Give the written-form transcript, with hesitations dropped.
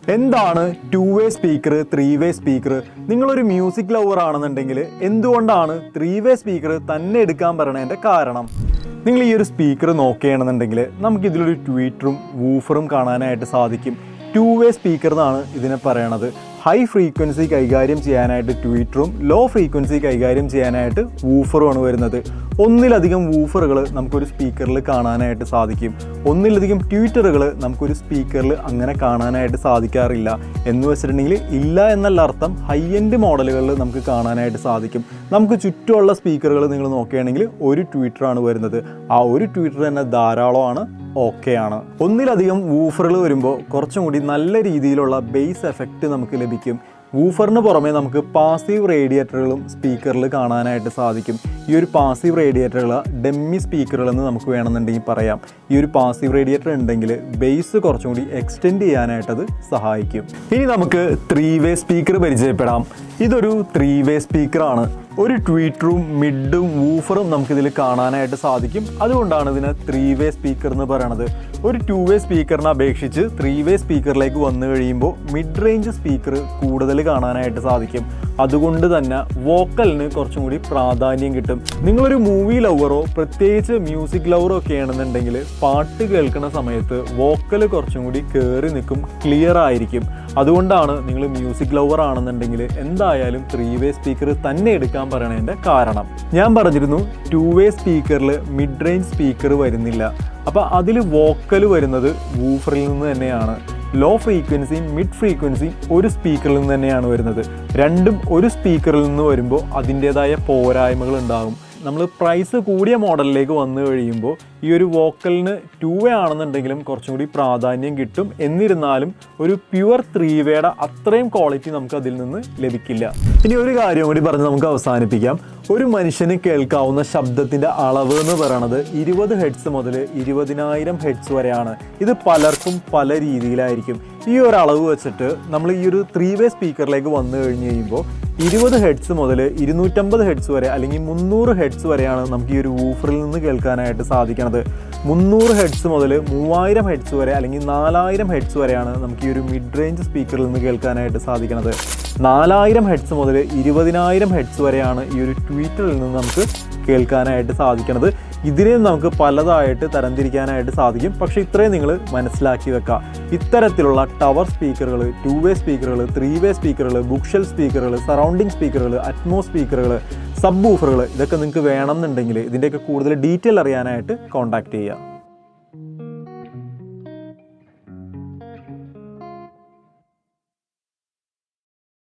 എന്താണ് 2-way speaker 3-way speaker? നിങ്ങളൊരു music lover ആണെന്നുണ്ടെങ്കിൽ എന്തുകൊണ്ടാണ് 3-way സ്പീക്കർ തന്നെ എടുക്കാൻ പറയണതിൻ്റെ കാരണം? നിങ്ങൾ ഈ ഒരു സ്പീക്കർ നോക്കുകയാണെന്നുണ്ടെങ്കിൽ നമുക്കിതിലൊരു ട്വീറ്ററും വൂഫറും കാണാനായിട്ട് സാധിക്കും. 2-way സ്പീക്കർ എന്നാണ് ഇതിനെ പറയണത്. ഹൈ ഫ്രീക്വൻസി കൈകാര്യം ചെയ്യാനായിട്ട് ട്വീറ്ററും ലോ ഫ്രീക്വൻസി കൈകാര്യം ചെയ്യാനായിട്ട് വൂഫറുമാണ് വരുന്നത്. ഒന്നിലധികം വൂഫറുകൾ നമുക്കൊരു സ്പീക്കറിൽ കാണാനായിട്ട് സാധിക്കും. ഒന്നിലധികം ട്വീറ്ററുകൾ നമുക്കൊരു സ്പീക്കറിൽ അങ്ങനെ കാണാനായിട്ട് സാധിക്കാറില്ല. എന്ന് വെച്ചിട്ടുണ്ടെങ്കിൽ ഇല്ല എന്നല്ല അർത്ഥം, ഹൈ എൻഡ് മോഡലുകളിൽ നമുക്ക് കാണാനായിട്ട് സാധിക്കും. നമുക്ക് ചുറ്റുമുള്ള സ്പീക്കറുകൾ നിങ്ങൾ നോക്കുകയാണെങ്കിൽ ഒരു ട്വീറ്ററാണ് വരുന്നത്. ആ ഒരു ട്വീറ്റർ തന്നെ ധാരാളമാണ്, ഓക്കെയാണ്. ഒന്നിലധികം വൂഫറുകൾ വരുമ്പോൾ കുറച്ചും കൂടി നല്ല രീതിയിലുള്ള ബേസ് എഫക്റ്റ് നമുക്ക് ലഭിക്കും. വൂഫറിന് പുറമെ നമുക്ക് പാസീവ് റേഡിയേറ്ററുകളും സ്പീക്കറിൽ കാണാനായിട്ട് സാധിക്കും. ഈ ഒരു പാസീവ് റേഡിയേറ്ററുകൾ ഡെമ്മി സ്പീക്കറുകളെന്ന് നമുക്ക് വേണമെന്നുണ്ടെങ്കിൽ പറയാം. ഈ ഒരു പാസീവ് റേഡിയേറ്റർ ഉണ്ടെങ്കിൽ ബേസ് കുറച്ചും കൂടി എക്സ്റ്റെൻഡ് ചെയ്യാനായിട്ടത് സഹായിക്കും. ഇനി നമുക്ക് 3-way സ്പീക്കർ പരിചയപ്പെടാം. ഇതൊരു 3-way സ്പീക്കറാണ്. ഒരു ട്വീറ്ററും മിഡും വൂഫറും നമുക്കിതിൽ കാണാനായിട്ട് സാധിക്കും. അതുകൊണ്ടാണ് ഇതിന് 3-way സ്പീക്കർ എന്ന് പറയുന്നത്. ഒരു 2-way സ്പീക്കറിനെ അപേക്ഷിച്ച് 3-way സ്പീക്കറിലേക്ക് വന്നു കഴിയുമ്പോൾ മിഡ് റേഞ്ച് സ്പീക്കർ കൂടുതൽ കാണാനായിട്ട് സാധിക്കും. അതുകൊണ്ട് തന്നെ വോക്കലിന് കുറച്ചും കൂടി പ്രാധാന്യം കിട്ടും. നിങ്ങളൊരു മൂവി ലവറോ പ്രത്യേകിച്ച് മ്യൂസിക് ലവറോ ഒക്കെ ആണെന്നുണ്ടെങ്കിൽ പാട്ട് കേൾക്കുന്ന സമയത്ത് വോക്കൽ കുറച്ചും കൂടി കയറി നിൽക്കും, ക്ലിയർ ആയിരിക്കും. അതുകൊണ്ടാണ് നിങ്ങൾ മ്യൂസിക് ലവർ ആണെന്നുണ്ടെങ്കിൽ എന്തായാലും 3-way സ്പീക്കർ തന്നെ എടുക്കാൻ പറയണതിൻ്റെ കാരണം. ഞാൻ പറഞ്ഞിരുന്നു 2-way സ്പീക്കറിൽ മിഡ് റേഞ്ച് സ്പീക്കർ വരുന്നില്ല. അപ്പോൾ അതിൽ വോക്കൽ വരുന്നത് വൂഫറിൽ നിന്ന് തന്നെയാണ്. ലോ ഫ്രീക്വൻസിയും മിഡ് ഫ്രീക്വൻസിയും ഒരു സ്പീക്കറിൽ നിന്ന് തന്നെയാണ് വരുന്നത്. രണ്ടും ഒരു സ്പീക്കറിൽ നിന്ന് വരുമ്പോൾ അതിൻ്റേതായ പോരായ്മകൾ ഉണ്ടാകും. നമ്മൾ പ്രൈസ് കൂടിയ മോഡലിലേക്ക് വന്നു കഴിയുമ്പോൾ ഈ ഒരു വോക്കലിന് 2-way ആണെന്നുണ്ടെങ്കിലും കുറച്ചും കൂടി പ്രാധാന്യം കിട്ടും. എന്നിരുന്നാലും ഒരു പ്യുവർ 3-wayയുടെ അത്രയും ക്വാളിറ്റി നമുക്ക് അതിൽ നിന്ന് ലഭിക്കില്ല. ഇനി ഒരു കാര്യം കൂടി പറഞ്ഞ് നമുക്ക് അവസാനിപ്പിക്കാം. ഒരു മനുഷ്യന് കേൾക്കാവുന്ന ശബ്ദത്തിൻ്റെ അളവ് എന്ന് പറയുന്നത് 20 ഹെഡ്സ് മുതൽ 20,000 ഹെഡ്സ് വരെയാണ്. ഇത് പലർക്കും പല രീതിയിലായിരിക്കും. ഈ ഒരു അളവ് വെച്ചിട്ട് നമ്മൾ ഈ ഒരു 3-way സ്പീക്കറിലേക്ക് വന്നു കഴിഞ്ഞ് കഴിയുമ്പോൾ 20 ഹെഡ്സ് മുതൽ 250 ഹെഡ്സ് വരെ അല്ലെങ്കിൽ 300 ഹെഡ്സ് വരെയാണ് നമുക്ക് ഈ ഒരു വൂഫറിൽ നിന്ന് കേൾക്കാനായിട്ട് സാധിക്കുന്നത്. 300 ഹെഡ്സ് മുതൽ 3000 ഹെഡ്സ് വരെ അല്ലെങ്കിൽ 4000 ഹെഡ്സ് വരെയാണ് നമുക്ക് ഈ ഒരു മിഡ് റേഞ്ച് സ്പീക്കറിൽ നിന്ന് കേൾക്കാനായിട്ട് സാധിക്കുന്നത്. 4000 ഹെഡ്സ് മുതൽ 20,000 ഹെഡ്സ് വരെയാണ് ഈ ഒരു ട്വീറ്ററിൽ നിന്ന് നമുക്ക് കേൾക്കാനായിട്ട് സാധിക്കുന്നത്. ഇതിനെ നമുക്ക് പലതായിട്ട് തരംതിരിക്കാനായിട്ട് സാധിക്കും. പക്ഷേ ഇത്രയും നിങ്ങൾ മനസ്സിലാക്കി വെക്കുക. ഇത്തരത്തിലുള്ള ടവർ സ്പീക്കറുകൾ, 2-way സ്പീക്കറുകൾ, 3-way സ്പീക്കറുകൾ, ബുക്ക് സ്പീക്കറുകൾ, സറൗണ്ടിങ് സ്പീക്കറുകൾ, അറ്റ്മോസ് സ്പീക്കറുകൾ, സബ് വൂഫറുകൾ, ഇതൊക്കെ നിങ്ങൾക്ക് വേണമെന്നുണ്ടെങ്കിൽ ഇതിൻ്റെയൊക്കെ കൂടുതൽ ഡീറ്റെയിൽ അറിയാനായിട്ട് കോൺടാക്റ്റ് ചെയ്യുക.